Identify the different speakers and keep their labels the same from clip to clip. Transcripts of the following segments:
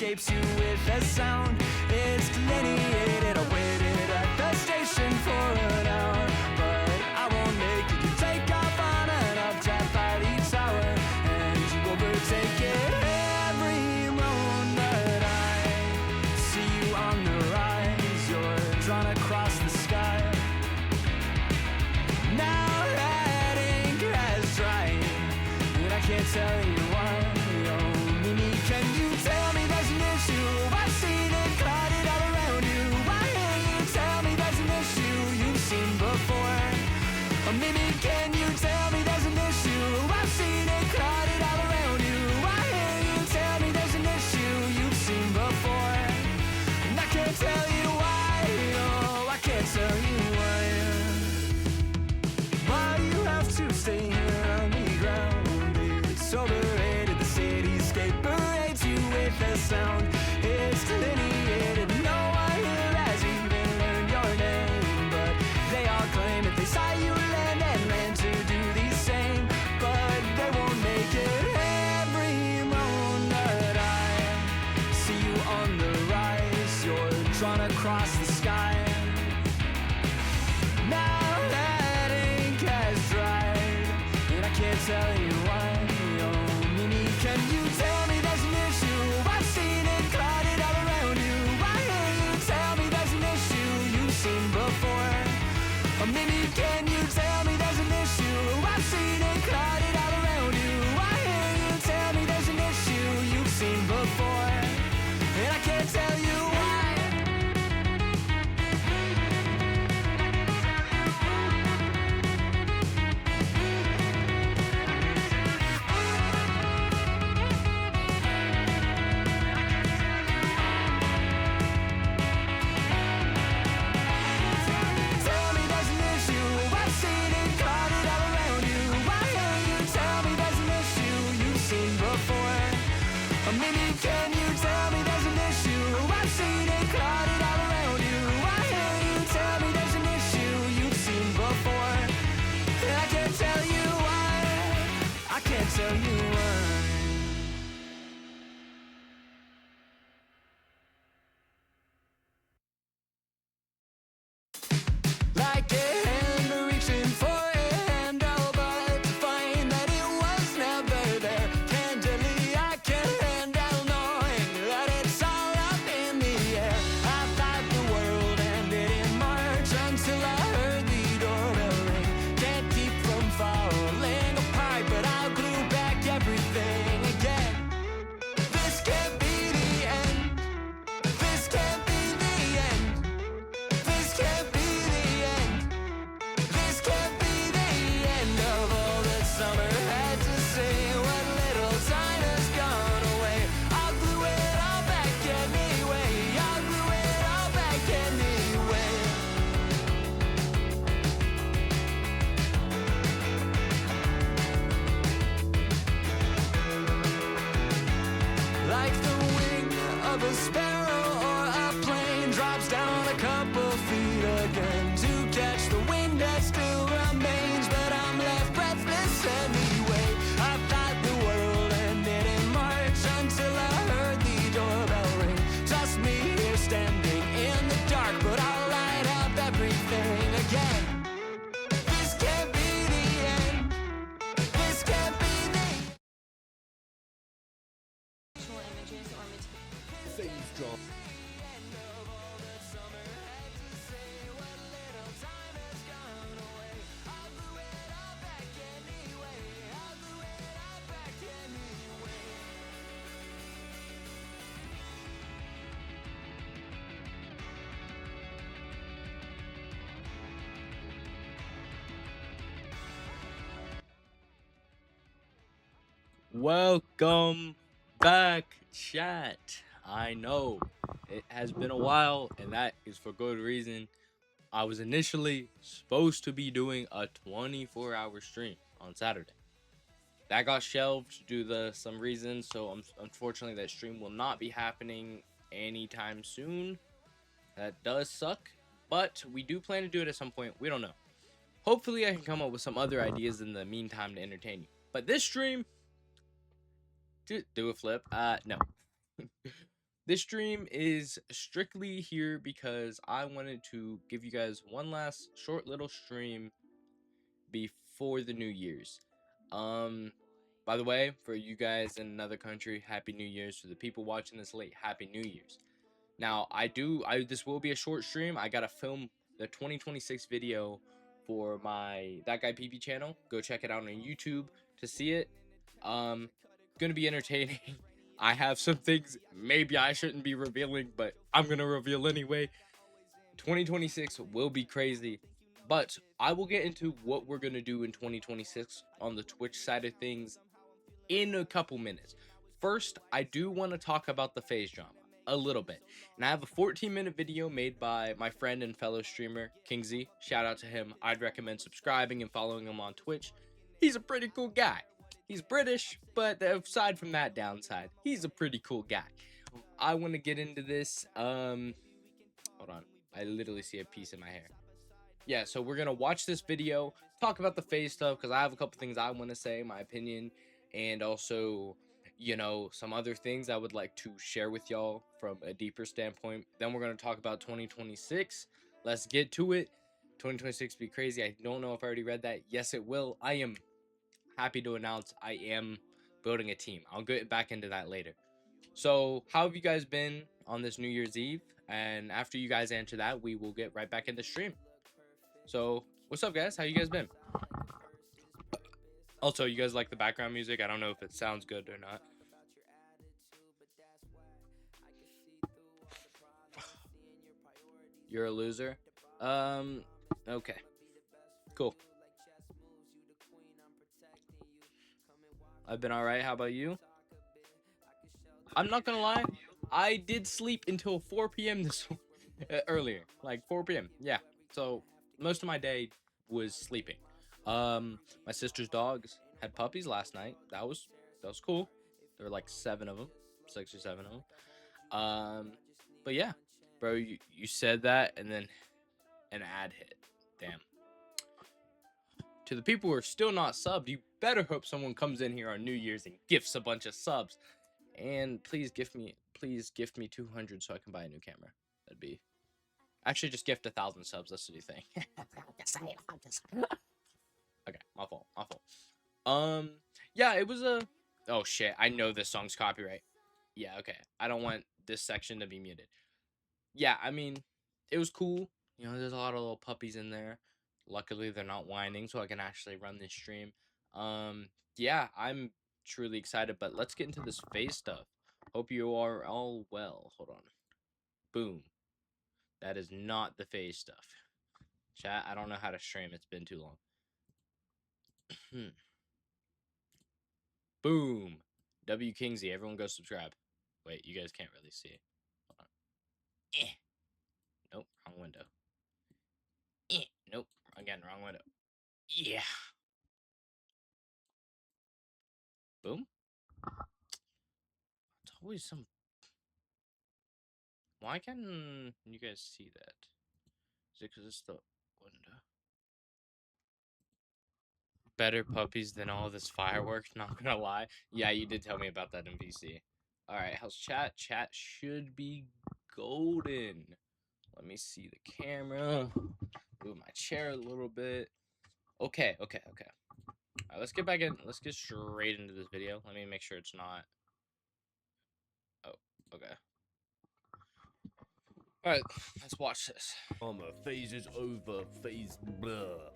Speaker 1: escapes you with a sound. It's delineated. I waited at the station for an hour, but I won't make it. You take off on an updraft by the tower, and you overtake it. Every moment I see you on the rise, you're drawn across the sky. Now that ink has dried, and I can't tell you why. Oh, Mimi, can you tell me there's an issue? I've seen it clouded all around you. Why can't you tell me there's an issue you've seen before? Oh, Mimi, can you tell me there's an issue? I've seen it clouded all around you. Why can't you tell me there's an issue you've seen before? And I can't tell you why. Oh, I can't tell you why. Why you have to stay here on the ground? It's overrated. The cityscape parades you with a sound. It's delineated. No one here has even learned your name, but they all claim that they saw you land and land to do the same, but they won't make it. Every moment I see you on the rise, you're drawn across the sky. Now that ink has dried, and I can't tell you why. Oh, Mimi, can you tell me there's an issue? I've seen it clouded all around you. Why can't you tell me there's an issue you've seen before? Oh, Mimi, can you tell me there's an issue? I've seen it clouded all around you. Why can't you tell me there's an issue you've seen before? And I can't tell you why. Tell me there's an issue. I've seen it clouded all around you. Why can't you tell me there's an issue you've seen before? Oh, Mimi, can you tell me there's an issue? I've seen it clouded all around you. Why can't you tell me there's an issue you've seen before? And I can't tell you why. I can't tell you why. Like a hand reaching for a handle, but to find that it was never there. Candidly, I can't handle knowing that it's all up in the air. I thought the world ended in March until I heard the doorbell ring. Can't keep from falling apart, but I'll glue back everything again. This can't be the end. This can't be the end. This can't be the end. This can't be the end of all that summer had to say. What little time has gone away, I'll glue it all back anyway. I'll glue it all back anyway. Like the wing of a sparrow or a plane drops down a couple feet again to catch the wind that still remains, but I'm left breathless anyway. I thought the world ended in March until I heard the doorbell ring. Just me here standing in the dark, but I'll light up everything again. This can't be the end. This can't be the
Speaker 2: Images or material.
Speaker 3: Faze drum.
Speaker 1: end of all that summer had to say. What little time has gone away, I'll glue it all back anyway. I'll glue it all back anyway.
Speaker 4: Welcome back, chat. I know it has been a while, and that is for good reason. I was initially supposed to be doing a 24-hour stream on Saturday. That got shelved due to some reasons, so unfortunately that stream will not be happening anytime soon. That does suck, but we do plan to do it at some point. We don't know. Hopefully I can come up with some other ideas in the meantime to entertain you. But this stream, do a flip. No. This stream is strictly here because I wanted to give you guys one last short little stream before the New Year's. By the way, for you guys in another country, Happy New Year's. For the people watching this late, Happy New Year's. Now, this will be a short stream. I gotta film the 2026 video for my ThatGuyPB channel. Go check it out on YouTube to see it. Gonna be entertaining. I have some things maybe I shouldn't be revealing, but I'm gonna reveal anyway. 2026 will be crazy, but I will get into what we're gonna do in 2026 on the Twitch side of things in a couple minutes. First, I do want to talk about the Faze drama a little bit. And I have a 14-minute video made by my friend and fellow streamer, Kingsy. Shout out to him. I'd recommend subscribing and following him on Twitch. He's a pretty cool guy. He's British, but aside from that downside, he's a pretty cool guy. I want to get into this. Hold on. I literally see a piece in my hair. Yeah, so we're going to watch this video, talk about the Faze stuff, because I have a couple things I want to say, my opinion, and also, you know, some other things I would like to share with y'all from a deeper standpoint. Then we're going to talk about 2026. Let's get to it. 2026 be crazy. I don't know if I already read that. Yes, it will. I am happy to announce I am building a team. I'll get back into that later. So, how have you guys been on this New Year's Eve? And after you guys answer that, we will get right back into stream. So, what's up, guys? How you guys been? Also, you guys like the background music? I don't know if it sounds good or not. You're a loser? Okay. Cool. I've been alright. How about you? I'm not gonna lie. I did sleep until 4 p.m. this earlier. Like 4 p.m. Yeah. So, most of my day was sleeping. My sister's dogs had puppies last night. That was cool. There were like 7 of them. 6 or 7 of them. But yeah. Bro, you said that and then an ad hit. Damn. To the people who are still not subbed, you better hope someone comes in here on New Year's and gifts a bunch of subs. And please gift me 200 so I can buy a new camera. That'd be... Actually, just gift 1,000 subs. That's the new thing. Okay, my fault. Yeah, it was a... Oh, shit. I know this song's copyright. Yeah, okay. I don't want this section to be muted. Yeah, I mean, it was cool. You know, there's a lot of little puppies in there. Luckily, they're not whining, so I can actually run this stream. Yeah, I'm truly excited, but let's get into this Faze stuff. Hope you are all well. Hold on. Boom. That is not the Faze stuff. Chat, I don't know how to stream. It's been too long. Boom. W Kingsy. Everyone go subscribe. Wait, you guys can't really see. Hold on. Nope, wrong window. Nope, again, wrong window. Yeah. Boom. It's always some... Why can you guys see that? Is it because it's the window? Better puppies than all this fireworks, not gonna lie. Yeah, you did tell me about that in VC. Alright, how's chat? Chat should be golden. Let me see the camera. Move my chair a little bit. Okay. Alright, let's get back in. Let's get straight into this video. Let me make sure it's not... Oh, okay. Alright, let's watch this.
Speaker 3: Faze is over. Faze, blah.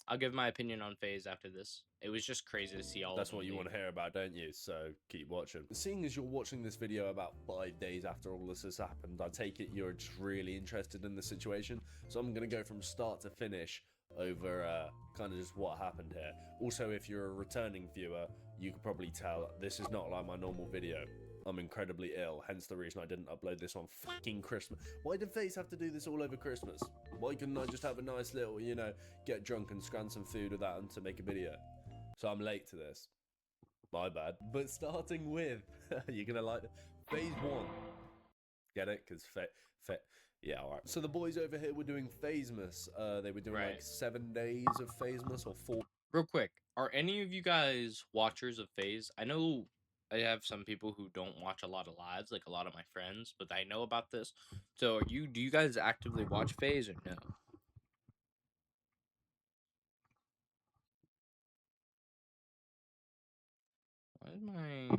Speaker 4: I'll give my opinion on Faze after this. It was just crazy to see all
Speaker 3: That's
Speaker 4: of them
Speaker 3: what you
Speaker 4: leave.
Speaker 3: want to hear about, don't you? So keep watching. Seeing as you're watching this video about 5 days after all this has happened, I take it you're just really interested in the situation. So I'm going to go from start to finish over kind of just what happened here. Also, if you're a returning viewer, you could probably tell this is not like my normal video. I'm incredibly ill, hence the reason I didn't upload this on fucking Christmas. Why did Faze have to do this all over Christmas? Why couldn't I just have a nice little, you know, get drunk and scran some food with that and to make a video? So I'm late to this. My bad. But starting with, you're gonna like Faze 1. Get it? Because yeah, alright. So the boys over here were doing Fazemas. They were doing like 7 days of Fazemas or 4.
Speaker 4: Real quick, are any of you guys watchers of Faze? I know I have some people who don't watch a lot of lives, like a lot of my friends, but I know about this. So, do you guys actively watch Faze or no? Why is my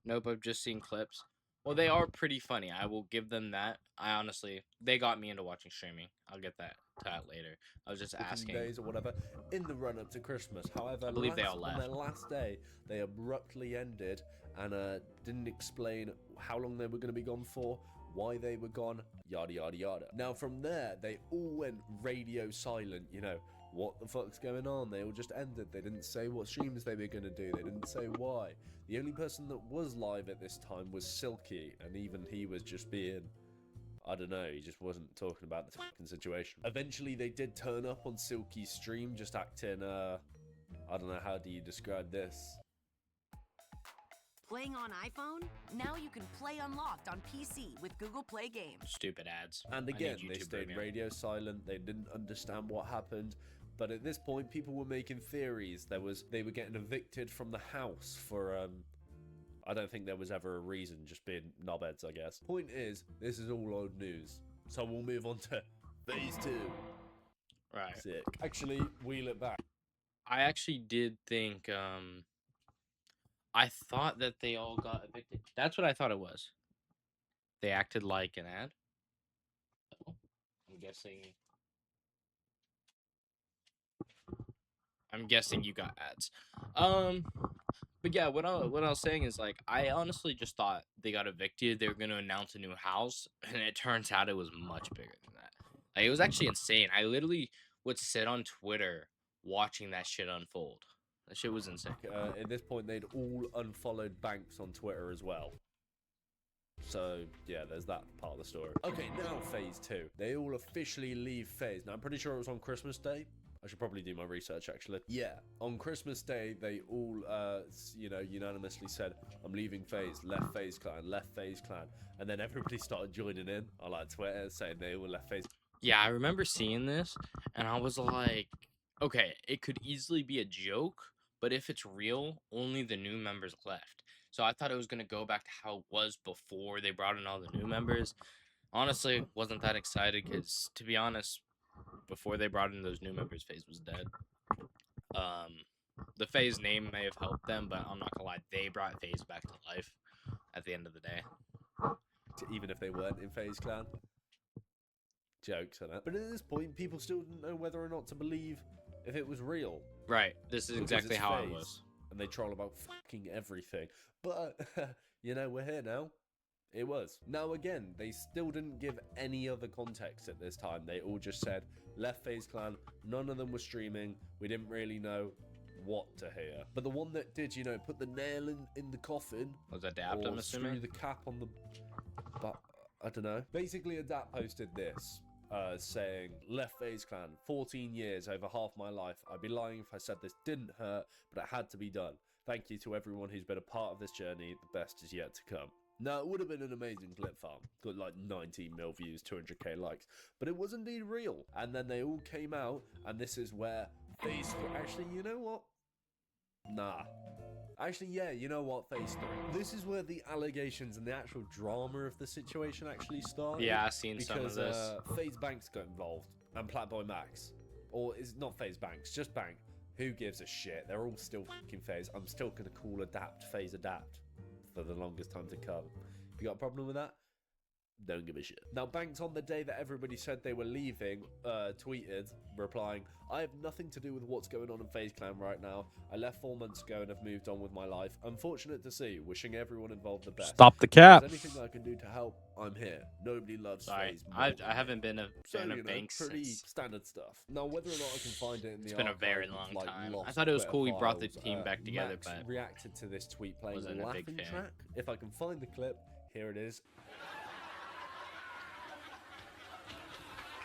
Speaker 4: Nope, I've just seen clips. Well, they are pretty funny. I will give them that. I honestly, they got me into watching streaming. I'll get that to that later. I was just asking.
Speaker 3: days or whatever in the run up to Christmas. However,
Speaker 4: I believe they all
Speaker 3: on their
Speaker 4: left.
Speaker 3: last day, they abruptly ended and didn't explain how long they were going to be gone for, why they were gone, yada yada yada. Now from there, they all went radio silent. You know, what the fuck's going on? They all just ended. They didn't say what streams they were going to do. They didn't say why. The only person that was live at this time was Silky, and even he was just being, I don't know, he just wasn't talking about the fucking situation. Eventually, they did turn up on Silky's stream, just acting, I don't know, how do you describe this?
Speaker 5: Playing on iPhone? Now you can play unlocked on PC with Google Play Games.
Speaker 4: Stupid ads.
Speaker 3: And
Speaker 4: I
Speaker 3: again,
Speaker 4: need
Speaker 3: they
Speaker 4: YouTube
Speaker 3: stayed
Speaker 4: Premium.
Speaker 3: radio silent, they didn't understand what happened. But at this point, people were making theories. They were getting evicted from the house for, I don't think there was ever a reason, just being knobheads, I guess. Point is, this is all old news. So we'll move on to Phase 2.
Speaker 4: Right.
Speaker 3: Sick. Actually, wheel it back.
Speaker 4: I actually did think, I thought that they all got evicted. That's what I thought it was. They acted like an ad. Oh, I'm guessing you got ads. But yeah, what I was saying is like I honestly just thought they got evicted. They were gonna announce a new house, and it turns out it was much bigger than that. Like it was actually insane. I literally would sit on Twitter watching that shit unfold. That shit was insane.
Speaker 3: At this point, they'd all unfollowed Banks on Twitter as well. So, yeah, there's that part of the story. Okay, now Phase 2. They all officially leave Phase. Now, I'm pretty sure it was on Christmas Day. I should probably do my research, actually. Yeah, on Christmas Day, they all, unanimously said, I'm leaving Phase, left Phase Clan, left Phase Clan. And then everybody started joining in on, like, Twitter, saying they all left Phase.
Speaker 4: Yeah, I remember seeing this, and I was like, okay, it could easily be a joke, but if it's real, only the new members left. So I thought it was going to go back to how it was before they brought in all the new members. Honestly, wasn't that excited because, to be honest, before they brought in those new members, Faze was dead. The Faze name may have helped them, but I'm not going to lie, they brought Faze back to life at the end of the day.
Speaker 3: Even if they weren't in Phase Clan. Jokes on that. But at this point, people still didn't know whether or not to believe if it was real.
Speaker 4: Right. This is
Speaker 3: Because
Speaker 4: exactly
Speaker 3: it's
Speaker 4: how I
Speaker 3: Faze,
Speaker 4: was.
Speaker 3: And they troll about fucking everything. But, we're here now. It was. Now again, they still didn't give any other context at this time. They all just said, left Phase Clan, none of them were streaming, we didn't really know what to hear. But the one that did, put the nail in the coffin,
Speaker 4: Was Adapt,
Speaker 3: or
Speaker 4: I'm assuming?
Speaker 3: screw the cap on the... But, I don't know. Basically, Adapt posted this. Saying, left Phase Clan, 14 years, over half my life. I'd be lying if I said this didn't hurt, but it had to be done. Thank you to everyone who's been a part of this journey. The best is yet to come. Now, it would have been an amazing clip farm. Got like 19 mil views, 200k likes. But it was indeed real. And then they all came out, and this is where Phase 3... Actually, you know what? Nah. Actually, yeah, you know what? Phase 3. This is where the allegations and the actual drama of the situation actually started.
Speaker 4: Yeah, I've seen some of this.
Speaker 3: Faze Banks got involved, and Platboy Max. Or is not Faze Banks, just Bank. Who gives a shit? They're all still fucking Faze. I'm still gonna call Adapt Faze Adapt for the longest time to come. If you got a problem with that, don't give a shit. Now, Banks, on the day that everybody said they were leaving, tweeted, replying, I have nothing to do with what's going on in Phase Clan right now. I left 4 months ago and have moved on with my life. Unfortunate to see. Wishing everyone involved the best.
Speaker 4: Stop the cap.
Speaker 3: If there's anything I can do to help, I'm here. Nobody loves
Speaker 4: Sorry,
Speaker 3: Phase.
Speaker 4: I haven't been a fan of
Speaker 3: So,
Speaker 4: Banks
Speaker 3: pretty
Speaker 4: since.
Speaker 3: standard stuff. Now, whether or not I can find it in the
Speaker 4: It's been a very
Speaker 3: archive of,
Speaker 4: long time.
Speaker 3: lost
Speaker 4: I thought it was
Speaker 3: Twitter
Speaker 4: cool he brought the
Speaker 3: files,
Speaker 4: team back together,
Speaker 3: Max
Speaker 4: but
Speaker 3: reacted to this tweet playing
Speaker 4: wasn't
Speaker 3: the
Speaker 4: a big
Speaker 3: laughing
Speaker 4: fan.
Speaker 3: track. If I can find the clip, here it is.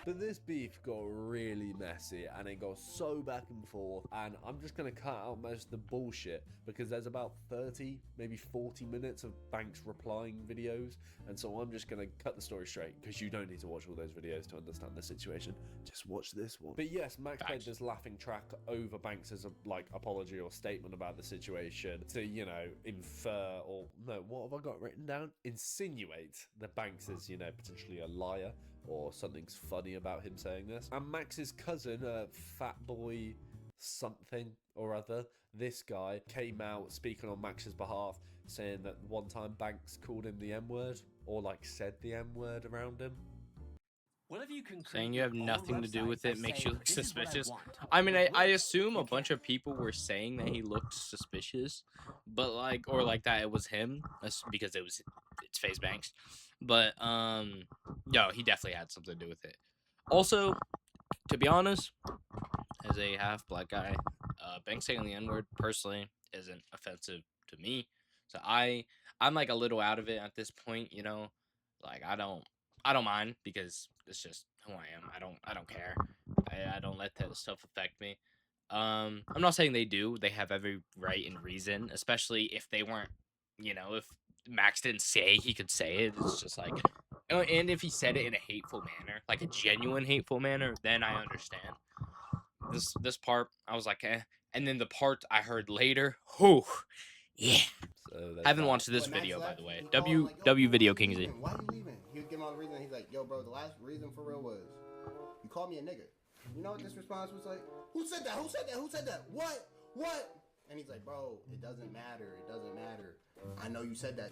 Speaker 3: But this beef got really messy and it got so back and forth, and I'm just gonna cut out most of the bullshit because there's about 30, maybe 40 minutes of Banks replying videos, and so I'm just gonna cut the story straight because you don't need to watch all those videos to understand the situation. Just watch this one. But yes, Max played this laughing track over Banks' like apology or statement about the situation to, you know, infer, or no, what have I got written down? Insinuate that Banks is, you know, potentially a liar, or something's funny about him saying this. And Max's cousin, Fat Boy something or other, this guy came out speaking on Max's behalf, saying that one time Banks called him the N-word, or like said the N-word around him.
Speaker 6: What if you can
Speaker 4: Saying you have nothing to do with it makes you look
Speaker 6: "This is what I
Speaker 4: suspicious.
Speaker 6: want."
Speaker 4: I mean,
Speaker 6: With
Speaker 4: I
Speaker 6: Rich,
Speaker 4: assume
Speaker 6: you
Speaker 4: a bunch
Speaker 6: can't.
Speaker 4: of people were saying that he looked suspicious, but like, or like that it was him, because it's Faze Banks. But no, he definitely had something to do with it. Also, to be honest, as a half black guy, Banks saying the N-word personally isn't offensive to me. So I'm like a little out of it at this point, you know. Like I don't mind because it's just who I am. I don't care. I don't let that stuff affect me. I'm not saying they do. They have every right and reason, especially if they weren't, you know, if Max didn't say he could say it. It's just like, oh, and if he said it in a hateful manner, like a genuine hateful manner, then I understand. This part, I was like, eh. And then the part I heard later, whew, yeah.
Speaker 3: So
Speaker 4: I haven't
Speaker 3: that.
Speaker 4: watched this
Speaker 7: When Max
Speaker 4: video, by
Speaker 7: left,
Speaker 4: the way.
Speaker 7: he called him like, "Yo,
Speaker 4: W
Speaker 7: bro,
Speaker 4: Video
Speaker 7: why you
Speaker 4: King Z.
Speaker 7: leaving? Why you leaving?" He would give him all the reason. He's like, "Yo, bro, the last reason for real was you called me a nigga." You know what this response was like? Who said that? Who said that? Who said that? What? What? And he's like, "Bro, it doesn't matter. It doesn't matter. I know you said that.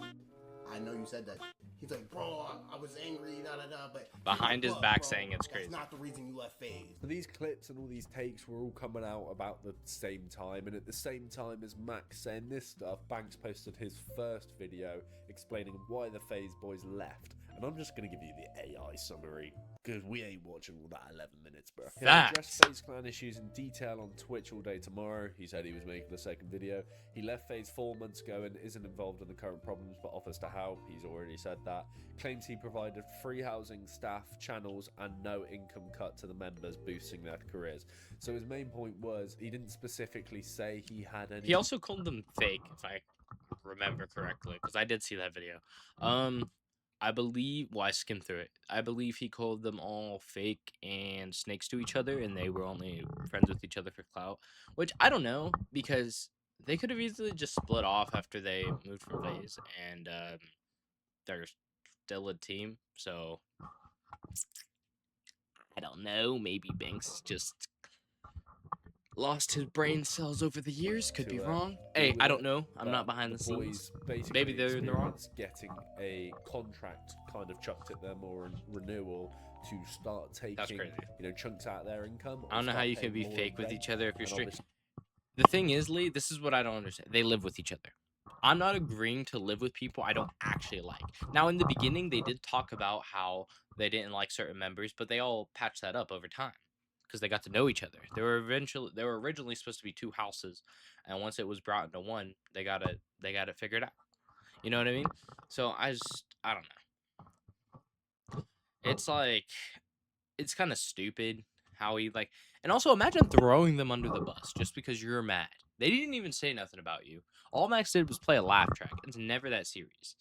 Speaker 7: I know you said that." He's like, "Bro, I was angry, da da da." But
Speaker 4: Behind his
Speaker 7: but,
Speaker 4: back
Speaker 7: bro,
Speaker 4: saying it's crazy.
Speaker 7: That's not the reason you left Faze.
Speaker 3: These clips and all these takes were all coming out about the same time, and at the same time as Max saying this stuff, Banks posted his first video explaining why the Faze boys left. And I'm just gonna give you the AI summary, because we ain't watching all that 11 minutes, bro. He'll address Faze Clan issues in detail on Twitch all day tomorrow. He said he was making a second video. He left Faze 4 months ago and isn't involved in the current problems, but offers to help. He's already said that. Claims he provided free housing, staff, channels, and no income cut to the members, boosting their careers. So his main point was, he didn't specifically say he had any...
Speaker 4: He also called them fake, if I remember correctly, because I did see that video. I believe, well, I skimmed through it. I believe he called them all fake and snakes to each other, and they were only friends with each other for clout. Which I don't know, because they could have easily just split off after they moved from Faze, and they're still a team. So I don't know. Maybe Banks just lost his brain cells over the years. Could be wrong. Hey, I don't know. I'm not behind the scenes. Maybe they're in the wrong.
Speaker 3: Getting a contract kind of chucked at them, or a renewal to start taking, you know, chunks out of their income.
Speaker 4: I don't know how you can be fake with each other if you're straight. The thing is, Lee, this is what I don't understand. They live with each other. I'm not agreeing to live with people I don't actually like. Now, in the beginning, they did talk about how they didn't like certain members, but they all patched that up over time because they got to know each other. They were originally supposed to be 2 houses, and once it was brought into one, they got it figured out. You know what I mean? So I don't know. It's like, it's kind of stupid how he like, and also imagine throwing them under the bus just because you're mad. They didn't even say nothing about you. All Max did was play a laugh track. It's never that serious.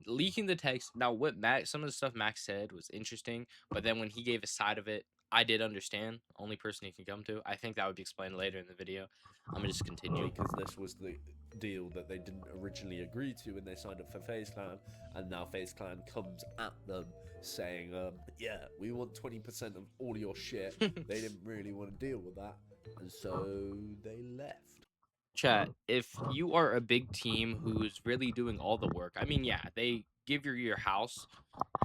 Speaker 4: Leaking the text. Now, some of the stuff Max said was interesting, but then when he gave a side of it, I did understand. Only person he can come to. I think that would be explained later in the video. I'm gonna just continue.
Speaker 3: Because this was the deal that they didn't originally agree to when they signed up for Faze Clan, and now Faze Clan comes at them saying, yeah, we want 20% of all your shit. They didn't really want to deal with that, and so they left.
Speaker 4: Chat, if you are a big team who's really doing all the work, I mean, yeah, they give your house,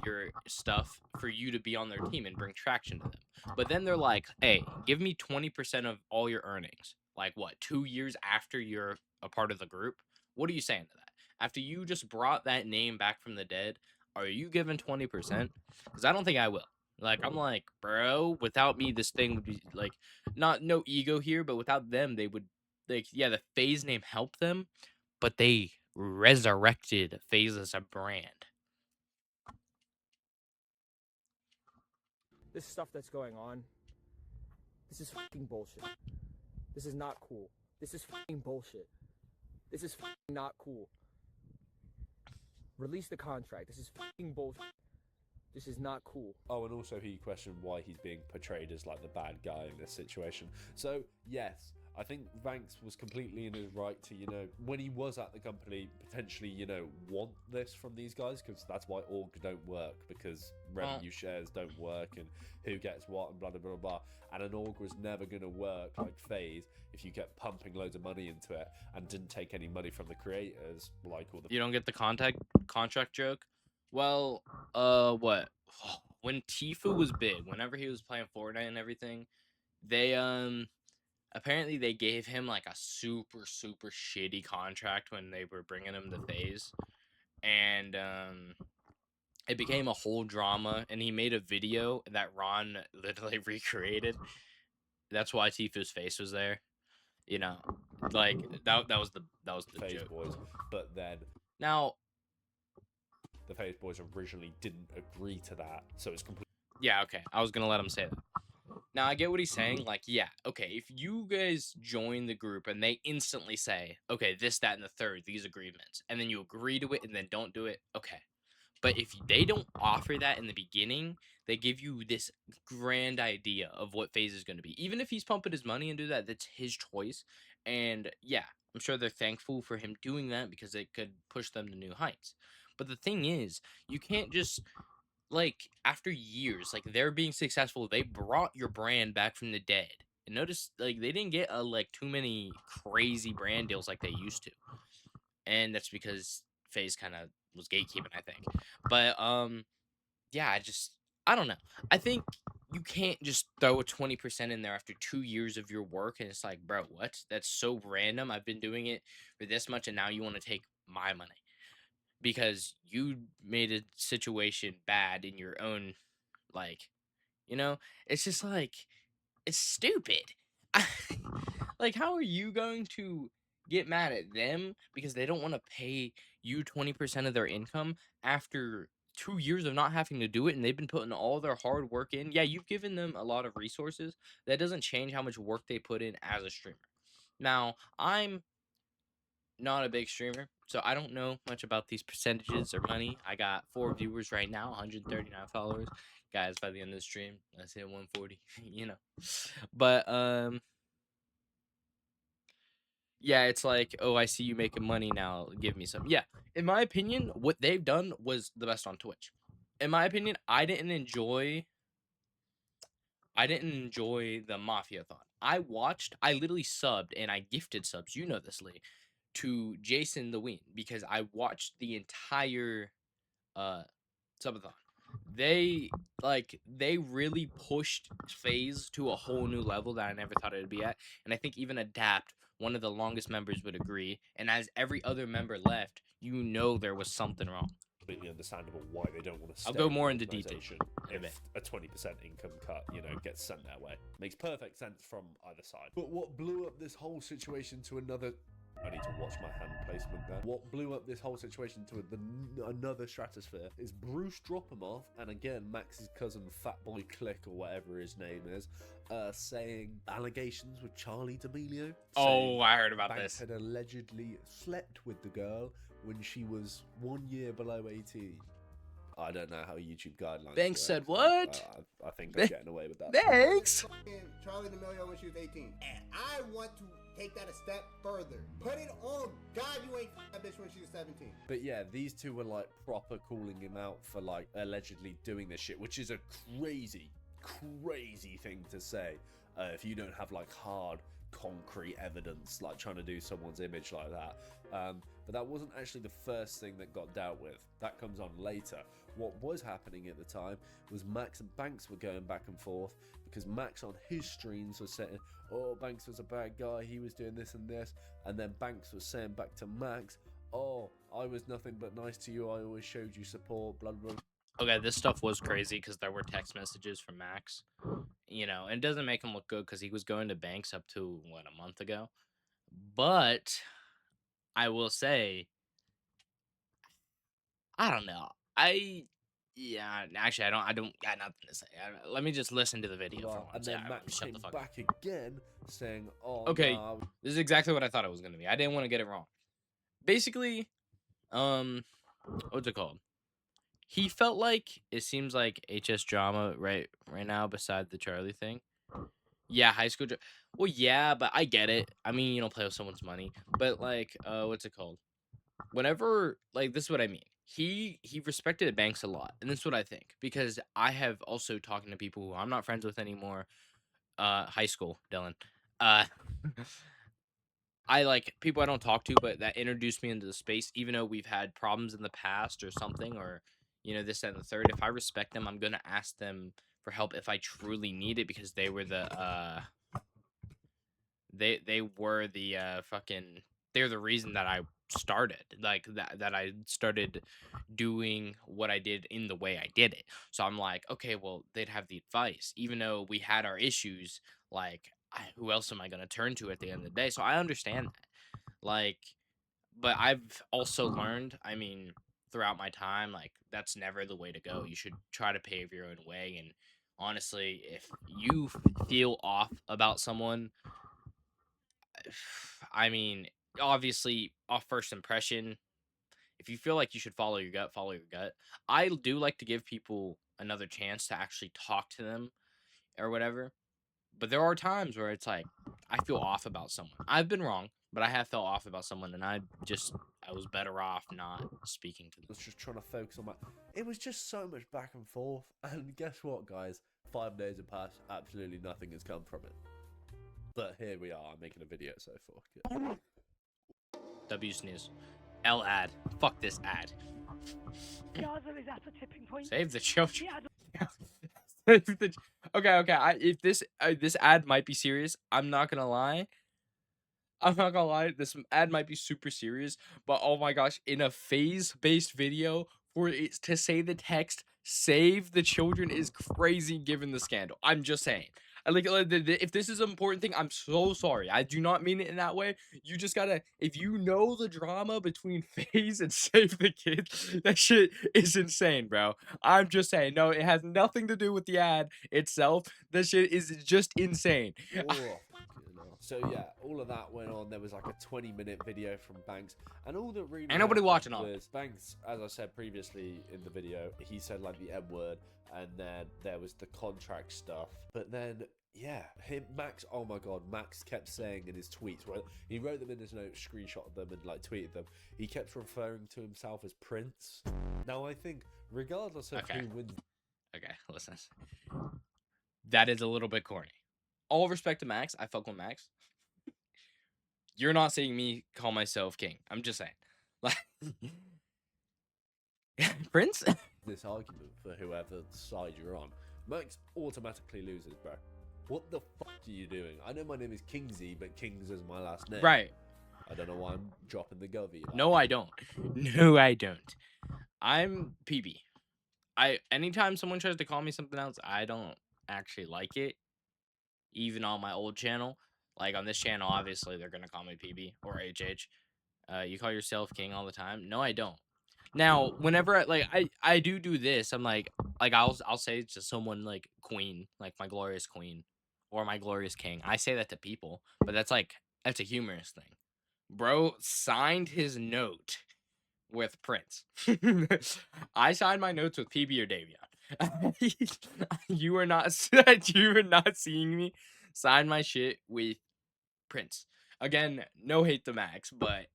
Speaker 4: your stuff for you to be on their team and bring traction to them. But then they're like, hey, give me 20% of all your earnings. Like, what, 2 years after you're a part of the group? What are you saying to that? After you just brought that name back from the dead, are you giving 20%? Because I don't think I will. Like, I'm like, bro, without me, this thing would be, like, no ego here, but without them, they would, like, yeah, the Faze name helped them, but they resurrected Faze as a brand.
Speaker 8: this stuff that's going on, this is fucking bullshit. This is not cool. This is fucking bullshit. This is fucking not cool. Release the contract. This is fucking bullshit. This is not cool.
Speaker 3: Oh, and also he questioned why he's being portrayed as like the bad guy in this situation. So, yes, I think Banks was completely in his right to, when he was at the company, potentially, want this from these guys, because that's why org don't work, because revenue shares don't work, and who gets what, and blah, blah, blah, blah. And an org was never going to work like Faze if you kept pumping loads of money into it and didn't take any money from the creators, like all the...
Speaker 4: You don't get the contract joke? Well, what? When Tifu was big, whenever he was playing Fortnite and everything, they, apparently they gave him, like, a super, super shitty contract when they were bringing him to Faze. And, it became a whole drama, and he made a video that Ron literally recreated. That's why Tifu's face was there. Like, that was the
Speaker 3: Faze
Speaker 4: joke.
Speaker 3: boys. But then...
Speaker 4: Now...
Speaker 3: the Faze boys originally didn't agree to that, so it's completely...
Speaker 4: Yeah, okay. I was gonna let him say that. Now, I get what he's saying. Like, yeah, okay, if you guys join the group and they instantly say, okay, this, that, and the third, these agreements, and then you agree to it and then don't do it, okay. But if they don't offer that in the beginning, they give you this grand idea of what Faze is going to be. Even if he's pumping his money and do that, that's his choice. And yeah, I'm sure they're thankful for him doing that because it could push them to new heights. But the thing is, you can't just, like, after years, like, they're being successful, they brought your brand back from the dead. And notice, like, they didn't get, too many crazy brand deals like they used to. And that's because Faze kind of was gatekeeping, I think. But, yeah, I don't know. I think you can't just throw a 20% in there after 2 years of your work, and it's like, bro, what? That's so random. I've been doing it for this much, and now you want to take my money. Because you made a situation bad in your own, like, it's just like, it's stupid. Like, how are you going to get mad at them because they don't want to pay you 20% of their income after 2 years of not having to do it, and they've been putting all their hard work in? Yeah, you've given them a lot of resources. That doesn't change how much work they put in as a streamer. Now, I'm not a big streamer, so I don't know much about these percentages or money. I got 4 viewers right now, 139 followers. Guys, by the end of the stream, let's hit 140, But, yeah, it's like, oh, I see you making money now, give me some. Yeah, in my opinion, what they've done was the best on Twitch. In my opinion, I didn't enjoy the Mafia-thon. I literally subbed, and I gifted subs, you know this, Lee, to Jason the Ween, because I watched the entire subathon. They really pushed Faze to a whole new level that I never thought it would be at. And I think even Adapt, one of the longest members, would agree. And as every other member left, there was something wrong.
Speaker 3: Completely understandable why they don't want to stay
Speaker 4: I'll go more
Speaker 3: in the
Speaker 4: into detail
Speaker 3: organisation
Speaker 4: in a bit.
Speaker 3: if a 20% income cut, gets sent their way. Makes perfect sense from either side. But what blew up this whole situation to another... I need to watch my hand placement there. What blew up this whole situation to another stratosphere is Bruce Dropomoff, and again, Max's cousin Fatboy Click, or whatever his name is, saying allegations with Charlie D'Amelio.
Speaker 4: Oh, I heard about
Speaker 3: Banks
Speaker 4: this.
Speaker 3: had allegedly slept with the girl when she was 1 year below 18. I don't know how YouTube guidelines
Speaker 4: Banks
Speaker 3: work.
Speaker 4: said what?
Speaker 3: I think I'm getting away with that.
Speaker 4: Thanks.
Speaker 7: Charlie D'Amelio when she was 18. And I want to take that a step further. Put it on God, you ain't that bitch when she was 17.
Speaker 3: But yeah, these two were like proper calling him out for like allegedly doing this shit, which is a crazy thing to say if you don't have like hard concrete evidence, like trying to do someone's image like that. But that wasn't actually the first thing that got dealt with. That comes on later. What was happening at the time was Max and Banks were going back and forth because Max on his streams was saying, oh, Banks was a bad guy, he was doing this and this, and then Banks was saying back to Max, oh, I was nothing but nice to you, I always showed you support, blah blah.
Speaker 4: Okay, this stuff was crazy because there were text messages from Max, and it doesn't make him look good because he was going to Banks up to, a month ago. But I will say, I don't know. Yeah, actually, I don't got nothing to say. Let me just listen to the video for
Speaker 3: And
Speaker 4: once.
Speaker 3: then
Speaker 4: Yeah,
Speaker 3: Max
Speaker 4: shut
Speaker 3: came
Speaker 4: the fuck up.
Speaker 3: back again saying, "Oh,
Speaker 4: Okay,
Speaker 3: nah,
Speaker 4: this is exactly what I thought it was gonna be. I didn't want to get it wrong. Basically, what's it called? He felt like it seems like HS drama right now, beside the Charlie thing. Yeah, high school. Well, yeah, but I get it. I mean, you don't play with someone's money, but like, what's it called? Whenever, like, this is what I mean. He respected Banks a lot, and this is what I think, because I have also talking to people who I'm not friends with anymore. High school, Dylan. Uh, I like people I don't talk to, but that introduced me into the space, even though we've had problems in the past or something, or this, that, and the third. If I respect them, I'm gonna ask them for help if I truly need it, because they were the they were the fucking they're the reason that I started, like, that I started doing what I did in the way I did it. So I'm like, okay, well, they'd have the advice, even though we had our issues. Like, who else am I gonna turn to at the end of the day? So I understand that. Like, but I've also learned, I mean, throughout my time, like, that's never the way to go. You should try to pave your own way. And honestly, if you feel off about someone, I mean, obviously, off first impression, if you feel like you should follow your gut, follow your gut. I do like to give people another chance to actually talk to them or whatever. But there are times where it's like, I feel off about someone. I've been wrong, but I have felt off about someone, and I was better off not speaking to them.
Speaker 3: was just trying to focus on my." It was just so much back and forth, and guess what, guys? 5 days have passed. Absolutely nothing has come from it. But here we are. I'm making a video, so fuck it.
Speaker 4: W sneeze. L ad. Fuck this ad.
Speaker 9: Gaza is at a tipping point.
Speaker 4: Save the children.
Speaker 9: Yeah,
Speaker 4: Okay. If this ad might be serious, I'm not gonna lie. This ad might be super serious, but oh my gosh, in a phase-based video, for it to say the text "save the children" is crazy given the scandal. I'm just saying. If this is an important thing, I'm so sorry. I do not mean it in that way. You just gotta, if you know the drama between Faze and Save the Kids, that shit is insane, bro. I'm just saying. No, it has nothing to do with the ad itself. That shit is just insane.
Speaker 3: Oh, fucking hell. So yeah, all of that went on. There was like a 20-minute video from Banks, and all that really
Speaker 4: Ain't nobody
Speaker 3: happened
Speaker 4: watching all
Speaker 3: was Banks, as I said previously in the video, he said like the M word, and then there was the contract stuff. But then yeah, Max, oh my god, Max kept saying in his tweets, right? He wrote them in his notes, screenshotted them, and like tweeted them. He kept referring to himself as Prince. Now I think, regardless of
Speaker 4: Okay.
Speaker 3: who wins,
Speaker 4: Okay, listen. That is a little bit corny. All respect to Max. I fuck with Max. You're not seeing me call myself king. I'm just saying. Like, Prince?
Speaker 3: this argument for whoever side you're on, Max automatically loses, bro. What the fuck are you doing? I know my name is Kingsy, but Kings is my last name.
Speaker 4: Right.
Speaker 3: I don't know why I'm dropping the govy. Like.
Speaker 4: No, I don't. No, I don't. I'm PB. Anytime someone tries to call me something else, I don't actually like it. Even on my old channel. Like on this channel, obviously they're gonna call me PB or HH. You call yourself king all the time? No, I don't. Now, whenever I do this, I'm like I'll say to someone like queen, like my glorious queen, or my glorious king. I say that to people, but that's a humorous thing. Bro signed his note with Prince. I signed my notes with PB or Davion. you are not seeing me sign my shit with Prince. Again, no hate to Max, but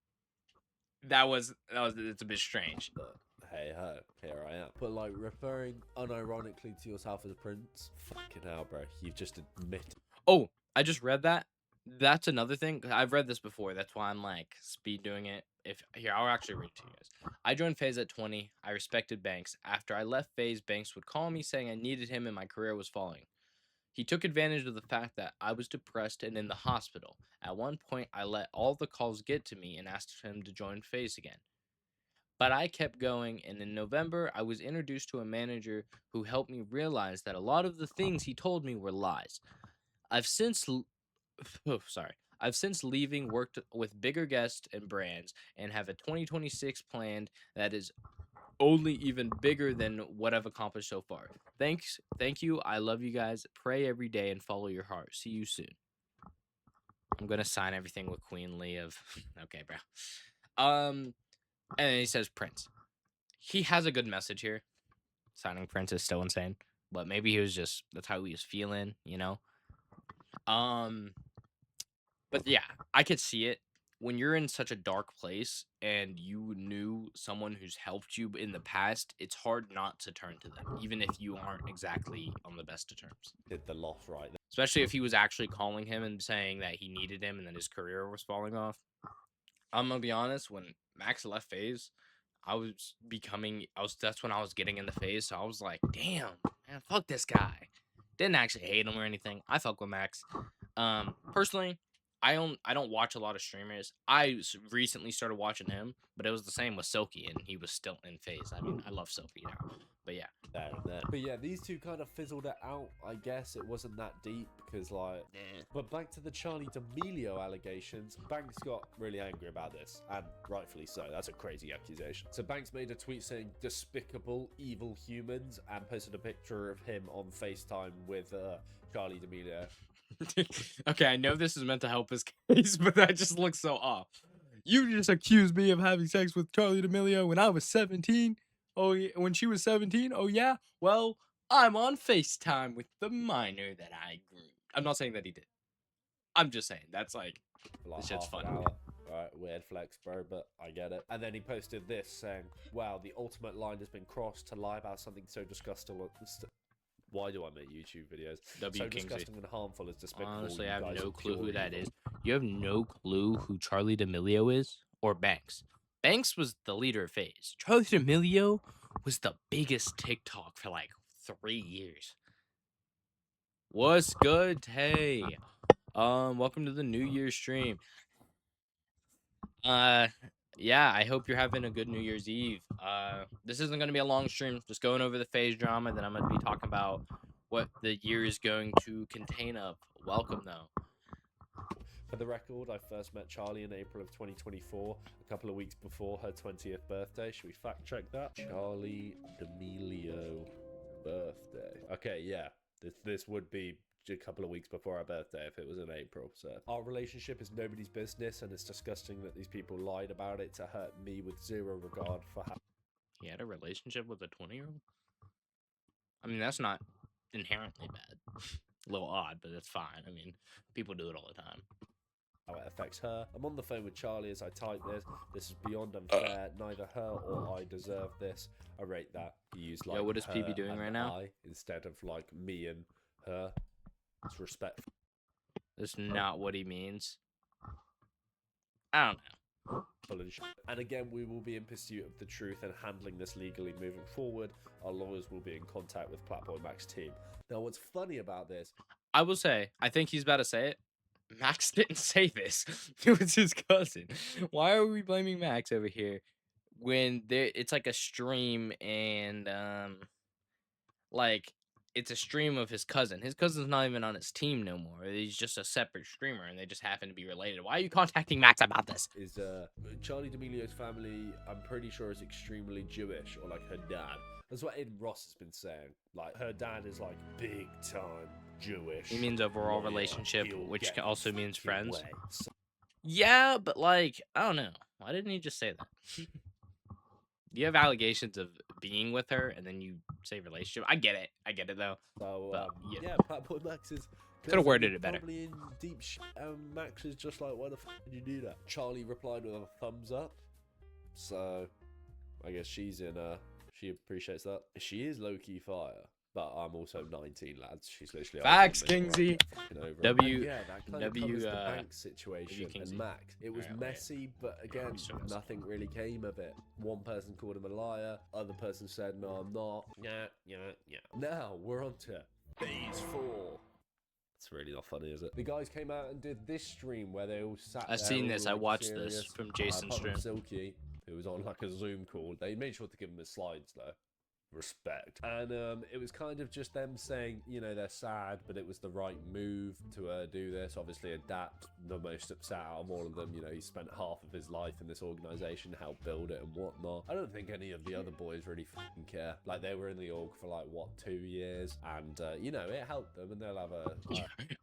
Speaker 4: it's a bit strange.
Speaker 3: But hey ho, here I am. But like referring unironically to yourself as a Prince, fucking hell, bro. You've just admitted.
Speaker 4: Oh, I just read that. That's another thing. I've read this before. That's why I'm like speed doing it. I'll actually read it to you guys. I joined Faze at 20. I respected Banks. After I left Faze, Banks would call me saying I needed him and my career was falling. He took advantage of the fact that I was depressed and in the hospital. At one point, I let all the calls get to me and asked him to join Faze again. But I kept going, and in November, I was introduced to a manager who helped me realize that a lot of the things he told me were lies. I've since leaving worked with bigger guests and brands and have a 2026 planned that is only even bigger than what I've accomplished so far. Thank you. I love you guys. Pray every day and follow your heart. See you soon. I'm gonna sign everything with Queen Lee of. Okay, bro. And then he says Prince. He has a good message here. Signing Prince is still insane, but maybe he was just that's how he was feeling, you know. But yeah, I could see it when you're in such a dark place and you knew someone who's helped you in the past. It's hard not to turn to them, even if you aren't exactly on the best of terms.
Speaker 3: Did the loss right there.
Speaker 4: Especially if he was actually calling him and saying that he needed him and then his career was falling off. I'm gonna be honest, when Max left Faze, that's when I was getting in the Faze, so I was like, damn, man, fuck this guy. Didn't actually hate him or anything. I fuck with Max. Personally, I don't watch a lot of streamers. Recently started watching him, but it was the same with Silky, and he was still in Faze. I mean, I love Silky now, but yeah.
Speaker 3: There and then. But yeah, these two kind of fizzled it out. I guess it wasn't that deep because like. But back to the Charlie D'Amelio allegations. Banks got really angry about this, and rightfully so. That's a crazy accusation. So Banks made a tweet saying "despicable, evil humans" and posted a picture of him on FaceTime with Charlie D'Amelio.
Speaker 4: Okay, I know this is meant to help his case, but that just looks so off. You just accused me of having sex with Charlie D'Amelio when I was 17. Oh, when she was 17? Oh, yeah? Well, I'm on FaceTime with the minor that I groomed. I'm not saying that he did. I'm just saying, that's like this shit's fun.
Speaker 3: Right, weird flex, bro, but I get it. And then he posted this saying, wow, the ultimate line has been crossed to lie about something so disgusting. Why do I make YouTube videos? So disgusting and harmful as despicable.
Speaker 4: Honestly, I have no clue who that is. You have no clue who Charlie D'Amelio is? Or Banks? Banks was the leader of FaZe. Charlie D'Amelio was the biggest TikTok for like 3 years. What's good? Hey. Welcome to the New Year's stream. Yeah, I hope you're having a good New Year's Eve. This isn't going to be a long stream, just going over the Faze drama. Then I'm going to be talking about what the year is going to contain of. Welcome, though.
Speaker 3: For the record, I first met Charlie in April of 2024, a couple of weeks before her 20th birthday. Should we fact check that? Charlie D'Amelio birthday. Okay, yeah, this would be a couple of weeks before our birthday if it was in April. So our relationship is nobody's business, and it's disgusting that these people lied about it to hurt me with zero regard for how
Speaker 4: He had a relationship with a 20-year-old? I mean, that's not inherently bad. A little odd, but it's fine. I mean, people do it all the time.
Speaker 3: How it affects her. I'm on the phone with Charlie as I type this. This is beyond unfair. Neither her or I deserve this. I rate that. He used like
Speaker 4: what is
Speaker 3: her
Speaker 4: PB doing
Speaker 3: and
Speaker 4: right now?
Speaker 3: I instead of like me and her. It's respectful.
Speaker 4: That's not what he means. I don't know.
Speaker 3: And again, we will be in pursuit of the truth and handling this legally moving forward. Our lawyers will be in contact with Platboy Mac's team. Now, what's funny about this?
Speaker 4: I will say, I think he's about to say it. Max didn't say this. It was his cousin. Why are we blaming Max over here when it's like a stream and like it's a stream of his cousin. His cousin's not even on his team no more. He's just a separate streamer, and they just happen to be related. Why are you contacting Max about this?
Speaker 3: Is Charlie D'Amelio's family, I'm pretty sure, is extremely Jewish, or like her dad. That's what Aiden Ross has been saying. Like, her dad is like big time Jewish.
Speaker 4: He means overall
Speaker 3: lawyer.
Speaker 4: relationship,
Speaker 3: He'll
Speaker 4: which
Speaker 3: get
Speaker 4: also
Speaker 3: his
Speaker 4: means
Speaker 3: fucking
Speaker 4: friends.
Speaker 3: way. So
Speaker 4: Yeah, but like, I don't know. Why didn't he just say that? You have allegations of being with her, and then you say relationship. I get it though.
Speaker 3: So
Speaker 4: yeah.
Speaker 3: Platboy Max is
Speaker 4: Could have worded it better.
Speaker 3: Probably in deep Max is just like, why the fuck did you do that? Charlie replied with a thumbs up. So I guess she's in she appreciates that. She is low-key fire. But I'm also 19, lads. She's literally
Speaker 4: Facts, Kingsy.
Speaker 3: That covers the bank situation and Max. It was messy, but again, nothing really came of it. One person called him a liar. Other person said, no, I'm not. Yeah. Now we're on to Phase 4. It's really not funny, is it? The guys came out and did this stream where they all sat.
Speaker 4: I've seen this. I watched this from Jason's stream.
Speaker 3: Silky, who was on like a Zoom call. They made sure to give him his slides though. respect. And it was kind of just them saying, you know, they're sad, but it was the right move to do this. Obviously, Adapt, the most upset out of all of them, you know, he spent half of his life in this organization, helped build it and whatnot. I don't think any of the other boys really fucking care. Like, they were in the org for like, what, 2 years, and you know, it helped them, and they'll have a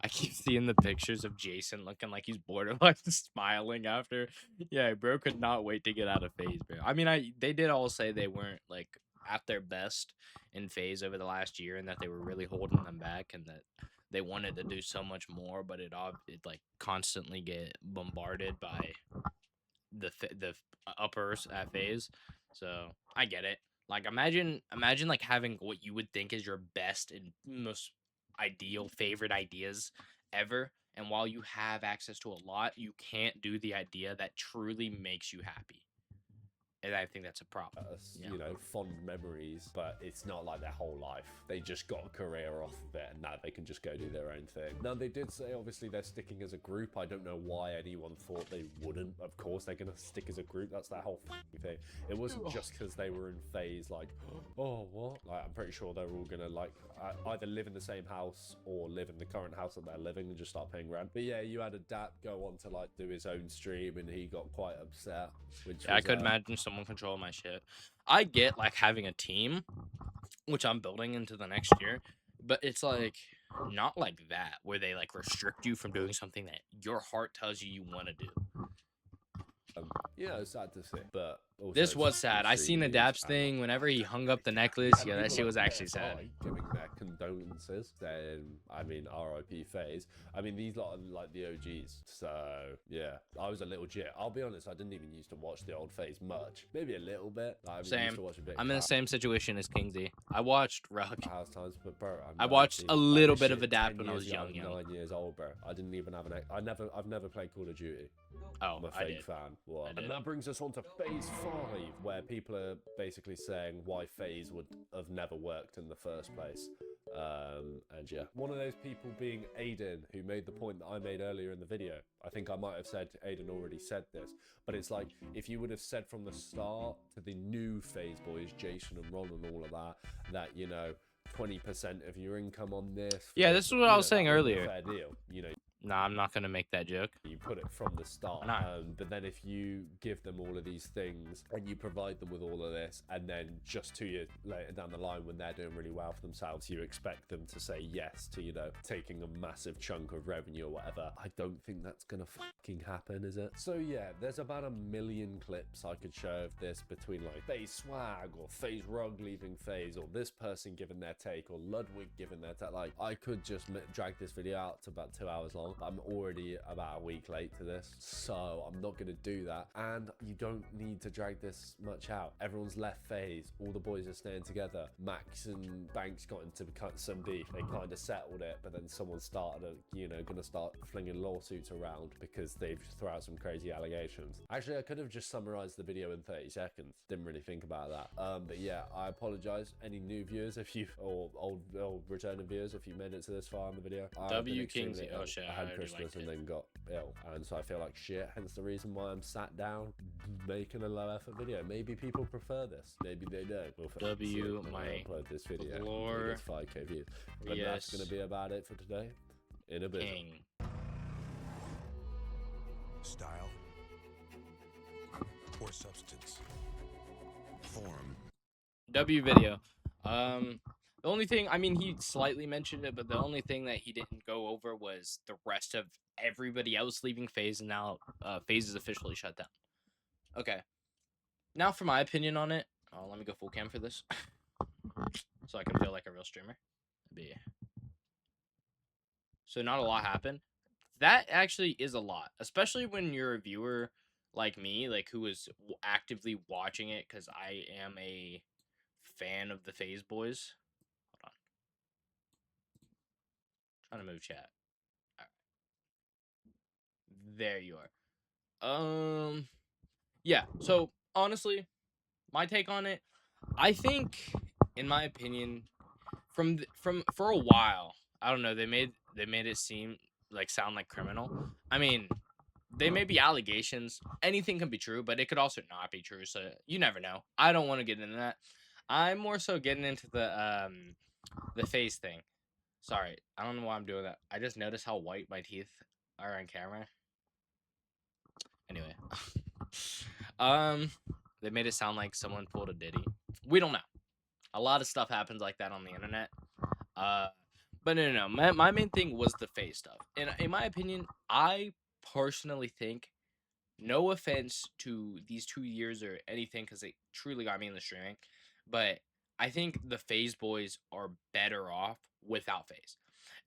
Speaker 4: I keep seeing the pictures of Jason looking like he's borderline smiling after. Yeah, bro could not wait to get out of Faze, bro. I mean, they did all say they weren't like at their best in Faze over the last year, and that they were really holding them back, and that they wanted to do so much more, but it like constantly get bombarded by the uppers at Faze. So I get it. Like imagine like having what you would think is your best and most ideal favorite ideas ever, and while you have access to a lot, you can't do the idea that truly makes you happy. And I think that's a problem.
Speaker 3: you know, fond memories, but it's not like their whole life. They just got a career off of it, and now they can just go do their own thing. Now, they did say, obviously, they're sticking as a group. I don't know why anyone thought they wouldn't. Of course, they're going to stick as a group. That's their whole thing. It wasn't just because they were in Faze, like, oh, what? Like, I'm pretty sure they're all going to, like, either live in the same house or live in the current house that they're living and just start paying rent. But yeah, you had Adapt go on to, like, do his own stream, and he got quite upset. Which
Speaker 4: I could imagine someone controlling my shit. I get like having a team, which I'm building into the next year, but it's like not like that where they like restrict you from doing something that your heart tells you want to do.
Speaker 3: Yeah, it's sad to see, but also
Speaker 4: This was sad. I seen Adapt's thing whenever he hung up the necklace. Yeah, that shit was actually sad.
Speaker 3: Giving their condolences, saying, I mean, RIP Faze. I mean, these lot are like the OGs. So yeah, I was a little jit. I'll be honest, I didn't even used to watch the old Faze much. Maybe a little bit.
Speaker 4: Same.
Speaker 3: Used to watch a bit.
Speaker 4: I'm in the same situation as Kingsy. I watched Rug.
Speaker 3: House times, but bro,
Speaker 4: I watched a little bit of Adapt when I was young.
Speaker 3: 9 years old, bro. I didn't even have I've never played Call of Duty.
Speaker 4: Oh,
Speaker 3: I'm a fake fan. What? And that brings us on to Phase 5, where people are basically saying why Faze would have never worked in the first place. And yeah, one of those people being Aiden, who made the point that I made earlier in the video. I think I might have said Aiden already said this, but it's like if you would have said from the start to the new Faze boys, Jason and Ron and all of that, you know, 20% of your income on this.
Speaker 4: Yeah, this is what I was saying earlier.
Speaker 3: Fair deal, you know.
Speaker 4: Nah, I'm not gonna make that joke.
Speaker 3: You put it from the start, but then if you give them all of these things and you provide them with all of this, and then just 2 years later down the line when they're doing really well for themselves, you expect them to say yes to, you know, taking a massive chunk of revenue or whatever. I don't think that's gonna fucking happen, is it? So yeah, there's about 1 million clips I could show of this between like Faze Swag or Faze Rug leaving Faze or this person giving their take or Ludwig giving their take. Like, I could just drag this video out to about 2 hours long. I'm already about a week late to this, so I'm not gonna do that. And you don't need to drag this much out. Everyone's left Faze. All the boys are staying together. Max and Banks got into some beef. They kind of settled it, but then someone started, gonna start flinging lawsuits around because they've thrown out some crazy allegations. Actually, I could have just summarized the video in 30 seconds. Didn't really think about that. But yeah, I apologize. Any new viewers, if you or old returning viewers, if you made it to this far in the video.
Speaker 4: W Kingsley. Oh shit.
Speaker 3: I had Christmas and then got ill, and so I feel like shit, hence the reason why I'm sat down making a low effort video. Maybe people prefer this, maybe they don't.
Speaker 4: W my
Speaker 3: upload this video,
Speaker 4: Lord.
Speaker 3: it's 5k views, but
Speaker 4: yes.
Speaker 3: That's gonna be about it for today. In a bit.
Speaker 10: Style or substance. Form.
Speaker 4: W video. The only thing, I mean, he slightly mentioned it, but the only thing that he didn't go over was the rest of everybody else leaving Faze, and now Faze is officially shut down. Okay. Now for my opinion on it. Oh, let me go full cam for this. So I can feel like a real streamer. So not a lot happened. That actually is a lot, especially when you're a viewer like me, like who is actively watching it because I am a fan of the Faze boys. Trying to move chat. All right. There you are. Yeah, so honestly, my take on it, I think, in my opinion, for a while, I don't know, they made it seem like sound like criminal. I mean, they may be allegations. Anything can be true, but it could also not be true, so you never know. I don't want to get into that. I'm more so getting into the face thing. Sorry, I don't know why I'm doing that. I just noticed how white my teeth are on camera. Anyway, um, they made it sound like someone pulled a Diddy. We don't know. A lot of stuff happens like that on the internet. Uh, but no. My main thing was the face stuff. And in my opinion, I personally think, no offense to these 2 years or anything, because they truly got me in the streaming, but I think the Faze boys are better off without Faze.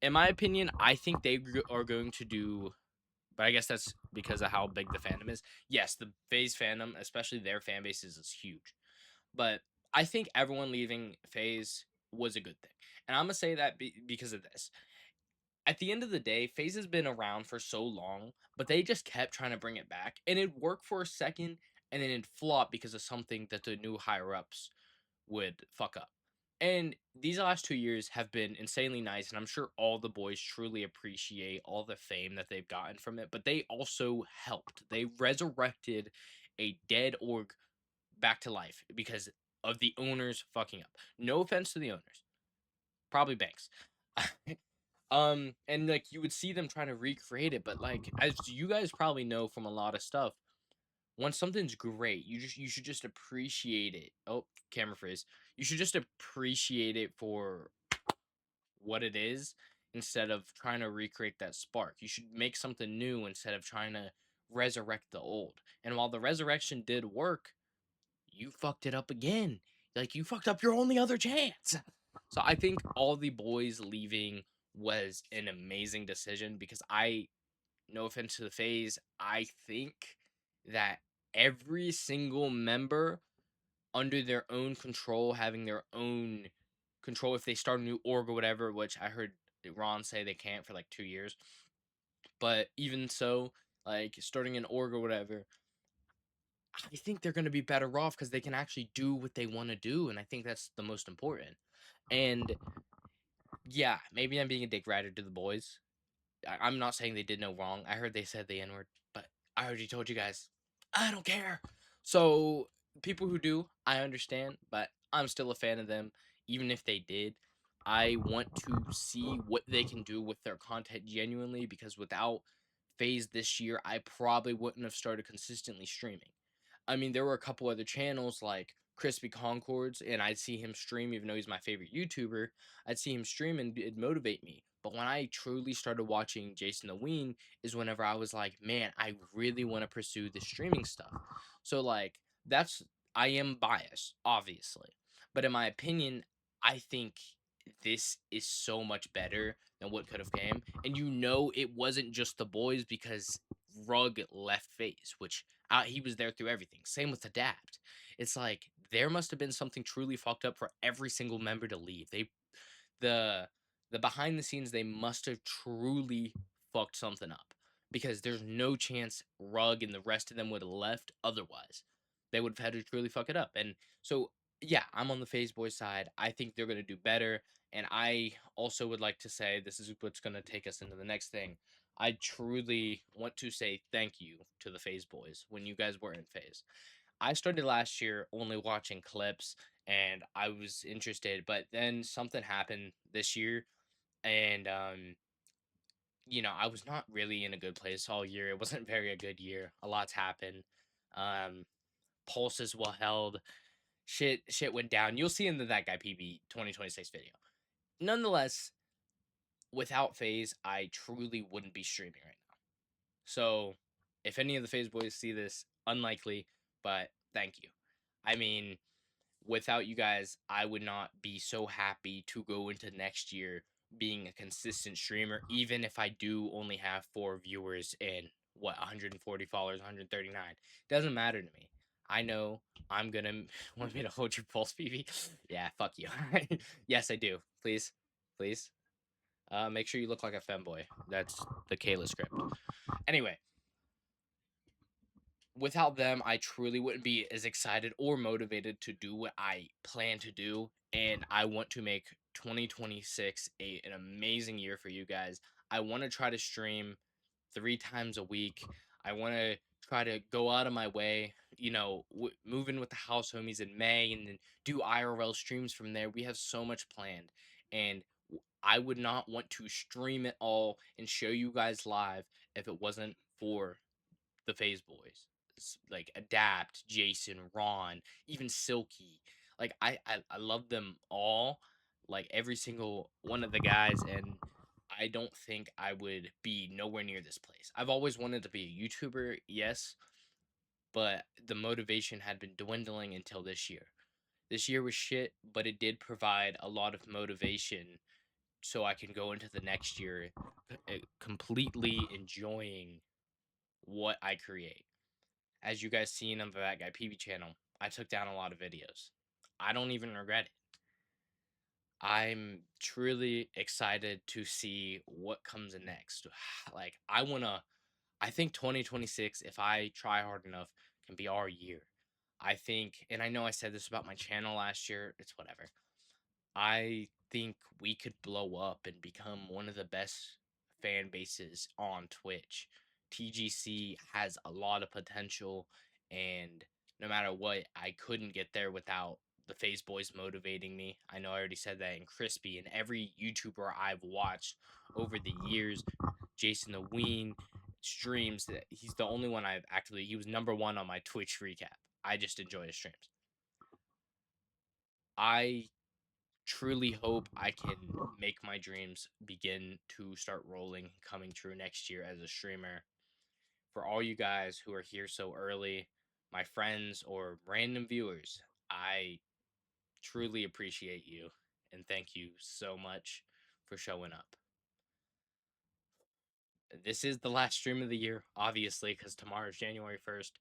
Speaker 4: In my opinion, I think they are going to do, but I guess that's because of how big the fandom is. Yes, the Faze fandom, especially their fan base, is huge. But I think everyone leaving Faze was a good thing. And I'm going to say that because of this. At the end of the day, Faze has been around for so long, but they just kept trying to bring it back. And it worked for a second, and then it flopped because of something that the new higher ups would fuck up. And these last 2 years have been insanely nice, and I'm sure all the boys truly appreciate all the fame that they've gotten from it. But they also helped. They resurrected a dead org back to life because of the owners fucking up. No offense to the owners, probably Banks. And like you would see them trying to recreate it, but like as you guys probably know from a lot of stuff, when something's great, you should just appreciate it. Oh, camera freeze. You should just appreciate it for what it is instead of trying to recreate that spark. You should make something new instead of trying to resurrect the old. And while the resurrection did work, you fucked it up again. Like you fucked up your only other chance. So I think all the boys leaving was an amazing decision because no offense to the Faze, I think that every single member under their own control, having their own control, if they start a new org or whatever, which I heard Ron say they can't for like 2 years. But even so, like starting an org or whatever, I think they're going to be better off because they can actually do what they want to do. And I think that's the most important. And yeah, maybe I'm being a dick rider to the boys. I'm not saying they did no wrong. I heard they said the N word, but I already told you guys, I don't care. So people who do, I understand, but I'm still a fan of them. Even if they did, I want to see what they can do with their content genuinely because without Phase this year, I probably wouldn't have started consistently streaming. I mean, there were a couple other channels like Crispy Concords, and I'd see him stream, even though he's my favorite YouTuber. I'd see him stream and it'd motivate me. But when I truly started watching Jason the Ween, is whenever I was like, man, I really want to pursue the streaming stuff. So, like, I am biased, obviously. But in my opinion, I think this is so much better than what could have came. And it wasn't just the boys because Rug left Phase, which he was there through everything. Same with Adapt. It's like there must have been something truly fucked up for every single member to leave. The the behind the scenes, they must have truly fucked something up because there's no chance Rug and the rest of them would have left otherwise. They would have had to truly fuck it up. And so yeah, I'm on the Phase Boys side. I think they're gonna do better. And I also would like to say this is what's gonna take us into the next thing. I truly want to say thank you to the Phase Boys when you guys were in Phase. I started last year only watching clips and I was interested, but then something happened this year and I was not really in a good place all year. It wasn't very a good year. A lot's happened. Um Pulses were held. Shit went down. You'll see in the That Guy PB 2026 video. Nonetheless, without Phase, I truly wouldn't be streaming right now. So, if any of the Phase boys see this, unlikely, but thank you. I mean, without you guys, I would not be so happy to go into next year being a consistent streamer, even if I do only have 4 viewers and 140 followers, 139. Doesn't matter to me. I know I'm gonna want me to hold your pulse, PV. Yeah, fuck you. Yes, I do. Please, please. Make sure you look like a femboy. That's the Kayla script. Anyway, without them, I truly wouldn't be as excited or motivated to do what I plan to do. And I want to make 2026 an amazing year for you guys. I want to try to stream 3 times a week. I want to try to go out of my way, move in with the house homies in May and then do IRL streams from there. We have so much planned, and I would not want to stream it all and show you guys live if it wasn't for the Faze boys. Like Adapt, Jason, Ron, even Silky. Like I love them all, like every single one of the guys, and I don't think I would be nowhere near this place. I've always wanted to be a YouTuber, yes, but the motivation had been dwindling until this year. This year was shit, but it did provide a lot of motivation so I can go into the next year completely enjoying what I create. As you guys seen on the ThatGuyPB channel, I took down a lot of videos. I don't even regret it. I'm truly excited to see what comes in next. Like I think 2026, if I try hard enough, can be our year. I think, and I know I said this about my channel last year, it's whatever. I think we could blow up and become one of the best fan bases on Twitch. TGC has a lot of potential, and no matter what, I couldn't get there without the Faze Boys motivating me. I know I already said that, and Crispy, and every YouTuber I've watched over the years, Jason the Ween streams, that he's the only one I've actually, he was #1 on my Twitch recap. I just enjoy his streams. I truly hope I can make my dreams begin to start rolling, coming true next year as a streamer. For all you guys who are here so early, my friends or random viewers, I truly appreciate you and thank you so much for showing up. This is the last stream of the year, obviously, because tomorrow is January 1st.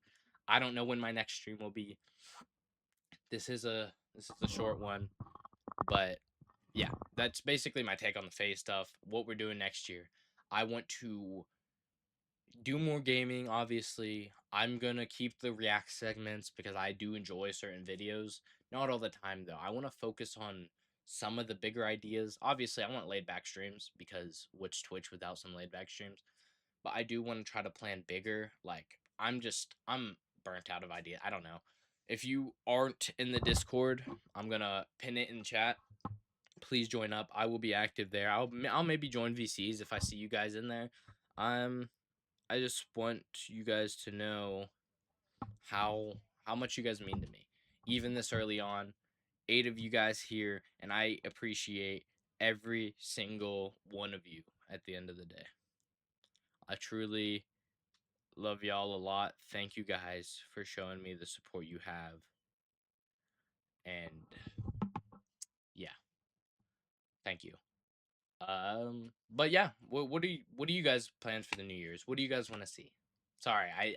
Speaker 4: I don't know when my next stream will be. This is a short one, but yeah, that's basically my take on the Faze stuff. What we're doing next year. I want to do more gaming, obviously. I'm gonna keep the react segments because I do enjoy certain videos. Not all the time though. I want to focus on some of the bigger ideas. Obviously, I want laid back streams because what's Twitch without some laid back streams? But I do want to try to plan bigger. Like I'm burnt out of ideas. I don't know. If you aren't in the Discord, I'm gonna pin it in chat. Please join up. I will be active there. I'll maybe join VCs if I see you guys in there. I just want you guys to know how much you guys mean to me. Even this early on, 8 of you guys here, and I appreciate every single one of you at the end of the day. I truly love y'all a lot. Thank you guys for showing me the support you have. And yeah. Thank you. But yeah, what do you guys plan for the New Year's? What do you guys want to see? Sorry, I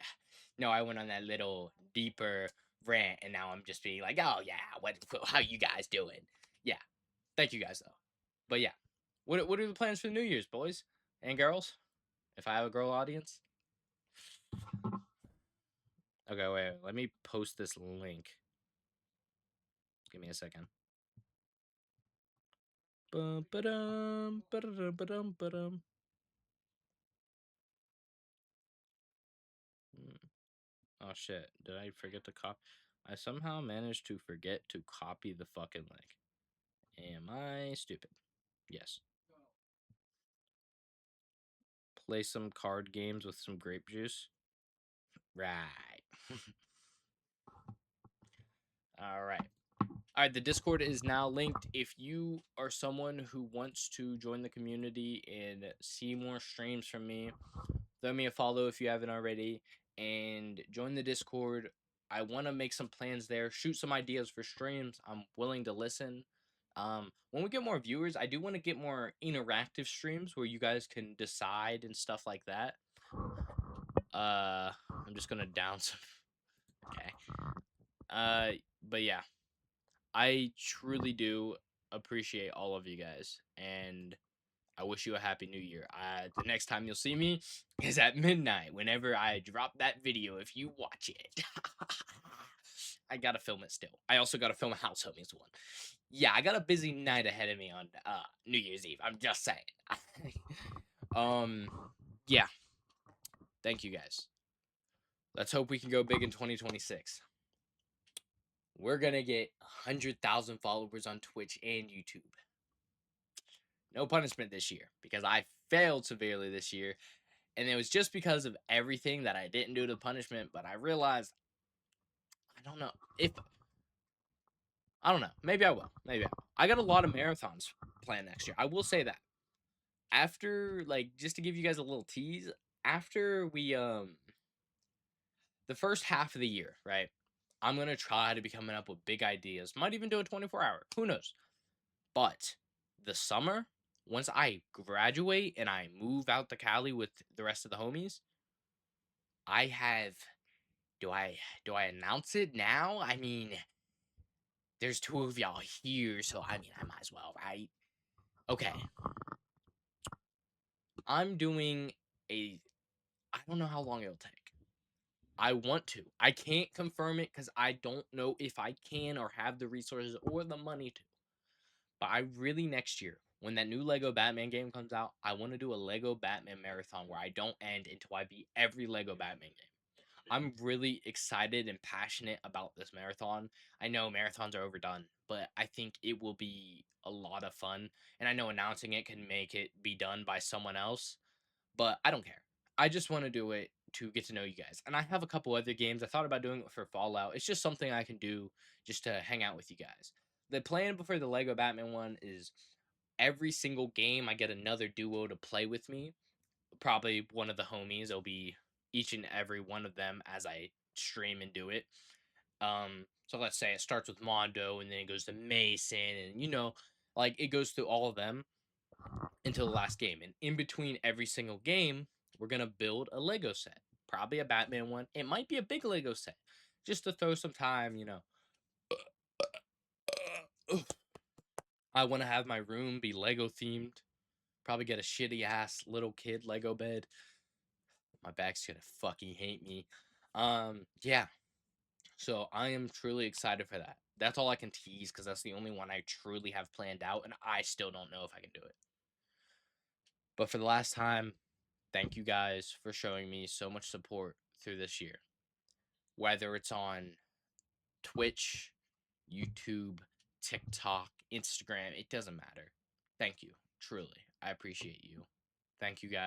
Speaker 4: know I went on that little deeper rant, and now I'm just being like, oh yeah, how you guys doing? Yeah, thank you guys though. But yeah, what are the plans for the New Year's, boys and girls? If I have a girl audience. Okay, wait, let me post this link. Give me a second. Bum, ba-dum. Oh shit, did I forget to copy? I somehow managed to forget to copy the fucking link. Am I stupid? Yes. Play some card games with some grape juice. Right. Alright. Alright, the Discord is now linked. If you are someone who wants to join the community and see more streams from me, throw me a follow if you haven't already, and join the Discord. I want to make some plans there, shoot some ideas for streams. I'm willing to listen. When we get more viewers, I do want to get more interactive streams where you guys can decide and stuff like that. I'm just gonna down some. Okay. But yeah, I truly do appreciate all of you guys, and I wish you a happy new year. The next time you'll see me is at midnight whenever I drop that video if you watch it. I gotta film it still. I also gotta film a House Homies one. Yeah, I got a busy night ahead of me on New Year's Eve. I'm just saying. Yeah. Thank you guys. let's hope we can go big in 2026. We're gonna get 100,000 followers on Twitch and YouTube. No punishment this year because I failed severely this year, and it was just because of everything that I didn't do the punishment. But I realized I don't know if I don't know. Maybe I will. Maybe I will. I got a lot of marathons planned next year. I will say that. After, like, just to give you guys a little tease, after we the first half of the year, right? I'm gonna try to be coming up with big ideas. Might even do a 24-hour. Who knows? But the summer, once I graduate and I move out to Cali with the rest of the homies, I have. Do I announce it now? I mean, there's two of y'all here, so I mean, I might as well, right? Okay. I'm doing a. I don't know how long it'll take. I want to. I can't confirm it because I don't know if I can or have the resources or the money to. But I really, next year, when that new Lego Batman game comes out, I want to do a Lego Batman marathon where I don't end until I beat every Lego Batman game. I'm really excited and passionate about this marathon. I know marathons are overdone, but I think it will be a lot of fun. And I know announcing it can make it be done by someone else, but I don't care. I just want to do it to get to know you guys. And I have a couple other games. I thought about doing it for Fallout. It's just something I can do just to hang out with you guys. The plan before the Lego Batman one is every single game I get another duo to play with me. Probably one of the homies. It'll be each and every one of them as I stream and do it. So let's say it starts with Mondo and then it goes to Mason and like it goes through all of them until the last game. And in between every single game, we're gonna build a Lego set. Probably a Batman one. It might be a big Lego set. Just to throw some time. I want to have my room be Lego themed. Probably get a shitty ass little kid Lego bed. My back's gonna fucking hate me. Yeah. So I am truly excited for that. That's all I can tease because that's the only one I truly have planned out, and I still don't know if I can do it. But for the last time, thank you guys for showing me so much support through this year. Whether it's on Twitch, YouTube, TikTok, Instagram, it doesn't matter. Thank you. Truly. I appreciate you. Thank you guys.